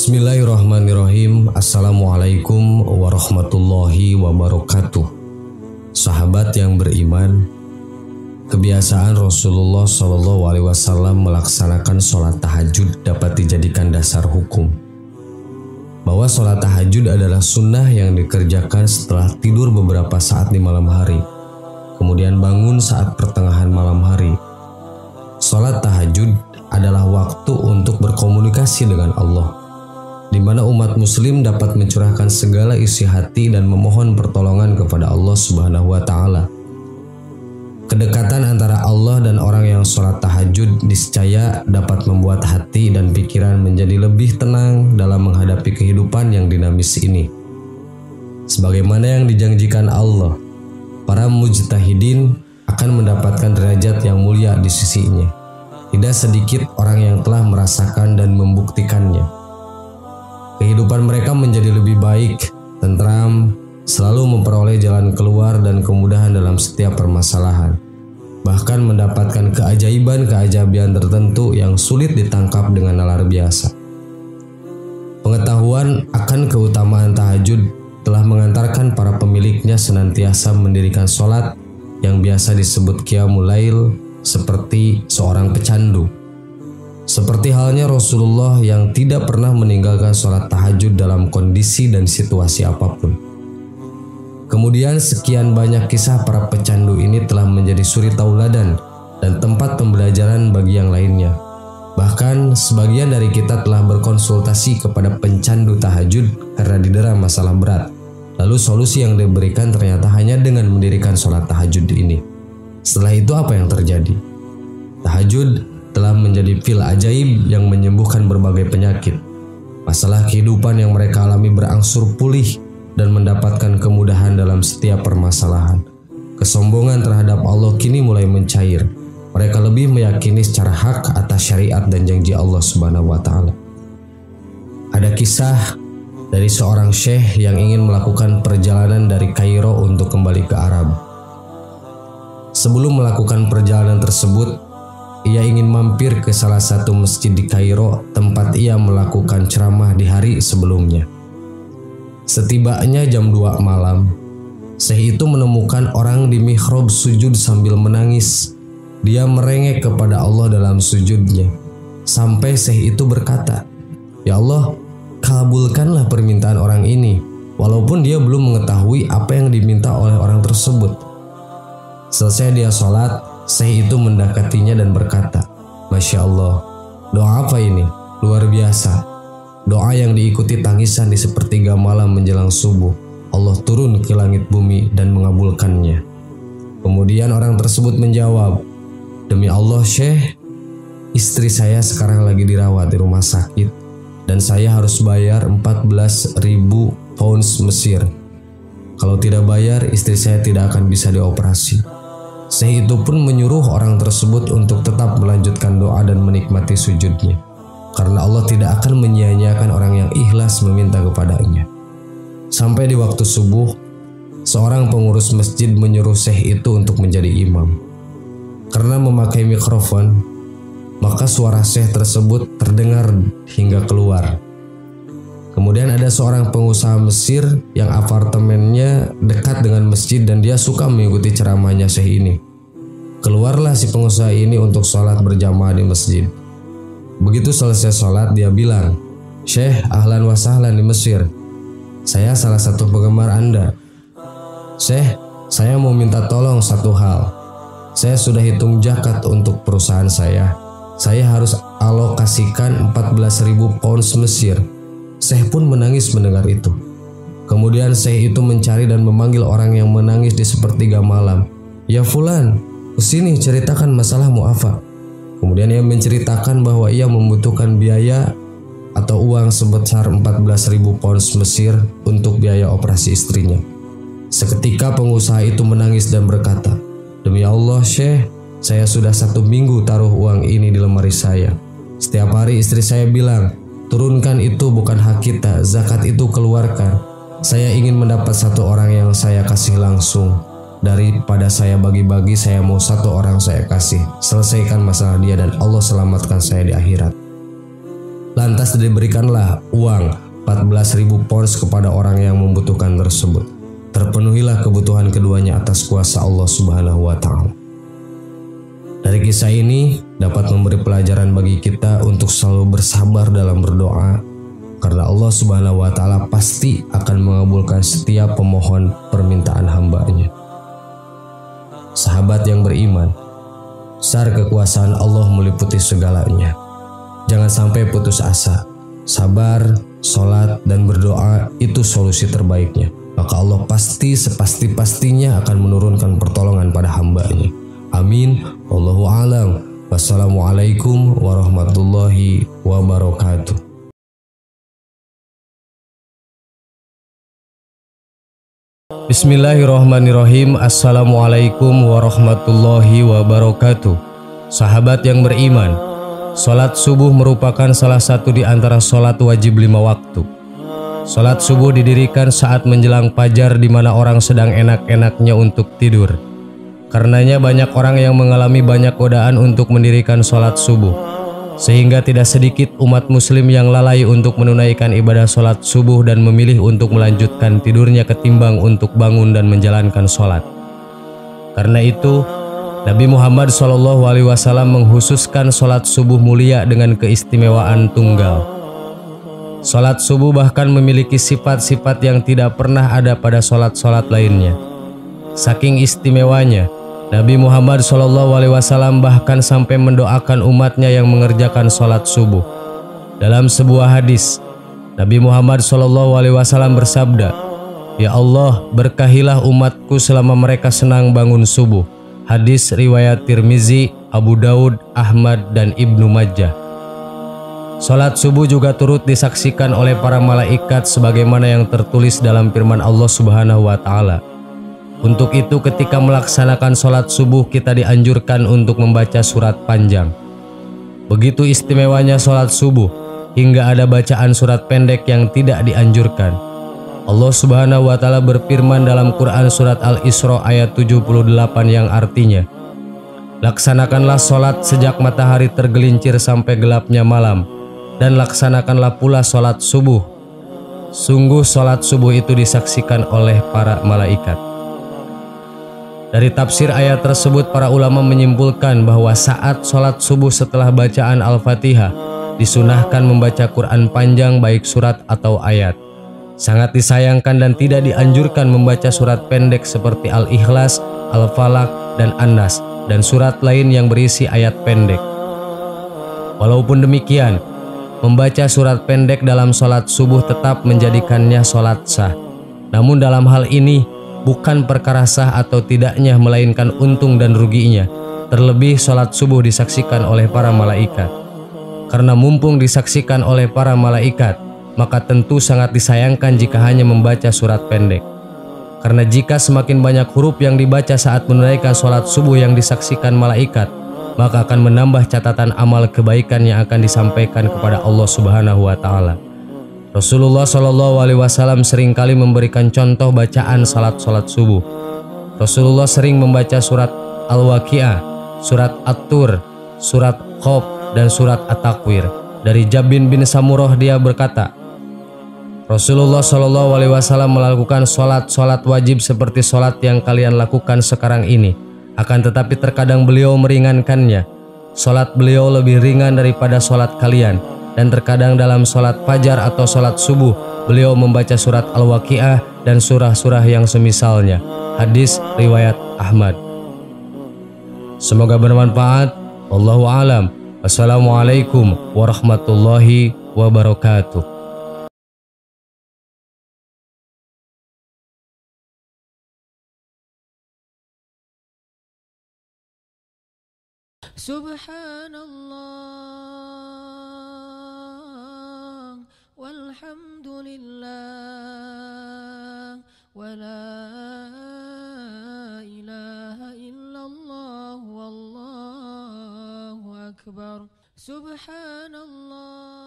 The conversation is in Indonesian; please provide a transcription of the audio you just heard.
Bismillahirrahmanirrahim. Assalamualaikum warahmatullahi wabarakatuh. Sahabat yang beriman, kebiasaan Rasulullah SAW melaksanakan sholat tahajud dapat dijadikan dasar hukum. Bahwa sholat tahajud adalah sunnah yang dikerjakan setelah tidur beberapa saat di malam hari, kemudian bangun saat pertengahan malam hari. Sholat tahajud adalah waktu untuk berkomunikasi dengan Allah, di mana umat muslim dapat mencurahkan segala isi hati dan memohon pertolongan kepada Allah Subhanahu wa Ta'ala. Kedekatan antara Allah dan orang yang sholat tahajud niscaya dapat membuat hati dan pikiran menjadi lebih tenang dalam menghadapi kehidupan yang dinamis ini. Sebagaimana yang dijanjikan Allah, para mujtahidin akan mendapatkan derajat yang mulia di sisinya. Tidak sedikit orang yang telah merasakan dan membuktikannya. Kehidupan mereka menjadi lebih baik, tentram, selalu memperoleh jalan keluar dan kemudahan dalam setiap permasalahan. Bahkan mendapatkan keajaiban-keajaiban tertentu yang sulit ditangkap dengan nalar biasa. Pengetahuan akan keutamaan tahajud telah mengantarkan para pemiliknya senantiasa mendirikan sholat yang biasa disebut qiyamul lail seperti seorang pecandu. Seperti halnya Rasulullah yang tidak pernah meninggalkan sholat tahajud dalam kondisi dan situasi apapun. Kemudian sekian banyak kisah para pecandu ini telah menjadi suri tauladan dan tempat pembelajaran bagi yang lainnya. Bahkan sebagian dari kita telah berkonsultasi kepada pencandu tahajud karena didera masalah berat. Lalu solusi yang diberikan ternyata hanya dengan mendirikan sholat tahajud ini. Setelah itu apa yang terjadi? Tahajud telah menjadi pil ajaib yang menyembuhkan berbagai penyakit. Masalah kehidupan yang mereka alami berangsur pulih dan mendapatkan kemudahan dalam setiap permasalahan. Kesombongan terhadap Allah kini mulai mencair. Mereka lebih meyakini secara hak atas syariat dan janji Allah Subhanahu wa Ta'ala. Ada kisah dari seorang syekh yang ingin melakukan perjalanan dari Kairo untuk kembali ke Arab. Sebelum melakukan perjalanan tersebut, ia ingin mampir ke salah satu masjid di Kairo tempat ia melakukan ceramah di hari sebelumnya. Setibanya jam 2 malam, syekh itu menemukan orang di mihrab sujud sambil menangis. Dia merengek kepada Allah dalam sujudnya. Sampai syekh itu berkata, "Ya Allah, kabulkanlah permintaan orang ini," walaupun dia belum mengetahui apa yang diminta oleh orang tersebut. Selesai dia sholat, syekh itu mendekatinya dan berkata, "Masya Allah, doa apa ini? Luar biasa. Doa yang diikuti tangisan di sepertiga malam menjelang subuh. Allah turun ke langit bumi dan mengabulkannya." Kemudian orang tersebut menjawab, "Demi Allah Syekh, istri saya sekarang lagi dirawat di rumah sakit dan saya harus bayar 14.000 pounds Mesir. Kalau tidak bayar, istri saya tidak akan bisa dioperasi." Syekh itu pun menyuruh orang tersebut untuk tetap melanjutkan doa dan menikmati sujudnya, karena Allah tidak akan menyia-nyiakan orang yang ikhlas meminta kepadanya. Sampai di waktu subuh, seorang pengurus masjid menyuruh syekh itu untuk menjadi imam. Karena memakai mikrofon, maka suara syekh tersebut terdengar hingga keluar. Kemudian ada seorang pengusaha Mesir yang apartemennya dekat dengan masjid dan dia suka mengikuti ceramahnya syekh ini. Keluarlah si pengusaha ini untuk sholat berjamaah di masjid. Begitu selesai sholat, dia bilang, "Syekh, ahlan wa sahlan di Mesir. Saya salah satu penggemar Anda. Syekh, saya mau minta tolong satu hal. Saya sudah hitung zakat untuk perusahaan saya. Saya harus alokasikan 14.000 pounds Mesir." Syekh pun menangis mendengar itu. Kemudian syekh itu mencari dan memanggil orang yang menangis di sepertiga malam. "Ya Fulan, kesini ceritakan masalahmu apa?" Kemudian ia menceritakan bahwa ia membutuhkan biaya atau uang sebesar 14.000 pounds Mesir untuk biaya operasi istrinya. Seketika pengusaha itu menangis dan berkata, "Demi Allah Syekh, saya sudah 1 minggu taruh uang ini di lemari saya. Setiap hari istri saya bilang, 'Turunkan itu, bukan hak kita, zakat itu keluarkan.' Saya ingin mendapat satu orang yang saya kasih langsung. Daripada saya bagi-bagi, saya mau satu orang saya kasih. Selesaikan masalah dia dan Allah selamatkan saya di akhirat." Lantas diberikanlah uang 14.000 pounds kepada orang yang membutuhkan tersebut. Terpenuhilah kebutuhan keduanya atas kuasa Allah Subhanahu wa Ta'ala. Dari kisah ini dapat memberi pelajaran bagi kita untuk selalu bersabar dalam berdoa, karena Allah Subhanahu wa Ta'ala pasti akan mengabulkan setiap pemohon permintaan hamba-Nya. Sahabat yang beriman, besar kekuasaan Allah meliputi segalanya. Jangan sampai putus asa. Sabar, sholat, dan berdoa itu solusi terbaiknya. Maka Allah pasti sepasti-pastinya akan menurunkan pertolongan pada hamba-Nya. Amin. Wallahu a'lam. Wassalamualaikum warahmatullahi wabarakatuh. Bismillahirrahmanirrahim. Assalamualaikum warahmatullahi wabarakatuh. Sahabat yang beriman, sholat subuh merupakan salah satu di antara sholat wajib 5 waktu. Sholat subuh didirikan saat menjelang fajar di mana orang sedang enak-enaknya untuk tidur. Karenanya banyak orang yang mengalami banyak godaan untuk mendirikan sholat subuh, sehingga tidak sedikit umat muslim yang lalai untuk menunaikan ibadah sholat subuh dan memilih untuk melanjutkan tidurnya ketimbang untuk bangun dan menjalankan sholat. Karena itu, Nabi Muhammad SAW menghususkan sholat subuh mulia dengan keistimewaan tunggal. Sholat subuh bahkan memiliki sifat-sifat yang tidak pernah ada pada sholat-sholat lainnya. Saking istimewanya, Nabi Muhammad SAW bahkan sampai mendoakan umatnya yang mengerjakan sholat subuh. Dalam sebuah hadis, Nabi Muhammad SAW bersabda, "Ya Allah, berkahilah umatku selama mereka senang bangun subuh." Hadis riwayat Tirmizi, Abu Daud, Ahmad, dan Ibnu Majah. Sholat subuh juga turut disaksikan oleh para malaikat sebagaimana yang tertulis dalam firman Allah Subhanahu wa Ta'ala. Untuk itu ketika melaksanakan sholat subuh kita dianjurkan untuk membaca surat panjang. Begitu istimewanya sholat subuh hingga ada bacaan surat pendek yang tidak dianjurkan. Allah Subhanahu wa Ta'ala berfirman dalam Quran surat Al-Isra ayat 78 yang artinya, "Laksanakanlah sholat sejak matahari tergelincir sampai gelapnya malam, dan laksanakanlah pula sholat subuh. Sungguh sholat subuh itu disaksikan oleh para malaikat." Dari tafsir ayat tersebut, para ulama menyimpulkan bahwa saat sholat subuh setelah bacaan Al-Fatihah, disunahkan membaca Quran panjang baik surat atau ayat. Sangat disayangkan dan tidak dianjurkan membaca surat pendek seperti Al-Ikhlas, Al-Falaq, dan An-Nas, dan surat lain yang berisi ayat pendek. Walaupun demikian, membaca surat pendek dalam sholat subuh tetap menjadikannya sholat sah. Namun dalam hal ini bukan perkara sah atau tidaknya, melainkan untung dan ruginya. Terlebih sholat subuh disaksikan oleh para malaikat. Karena mumpung disaksikan oleh para malaikat, maka tentu sangat disayangkan jika hanya membaca surat pendek. Karena jika semakin banyak huruf yang dibaca saat menunaikan sholat subuh yang disaksikan malaikat, maka akan menambah catatan amal kebaikan yang akan disampaikan kepada Allah Subhanahu wa Ta'ala. Rasulullah SAW seringkali memberikan contoh bacaan salat-salat subuh. Rasulullah sering membaca surat Al-Waqi'ah, surat At-Tur, surat Qaf, dan surat At-Takwir. Dari Jabin bin Samurah dia berkata, Rasulullah SAW melakukan sholat wajib seperti sholat yang kalian lakukan sekarang ini. Akan tetapi terkadang beliau meringankannya. Sholat beliau lebih ringan daripada sholat kalian. Dan terkadang dalam sholat fajar atau sholat subuh, beliau membaca surat Al-Waqi'ah dan surah-surah yang semisalnya. Hadis riwayat Ahmad. Semoga bermanfaat. Wallahu a'lam. Wassalamualaikum warahmatullahi wabarakatuh. Subhanallah walhamdulillah wa la ilaha illallah wallahu akbar. Subhanallah.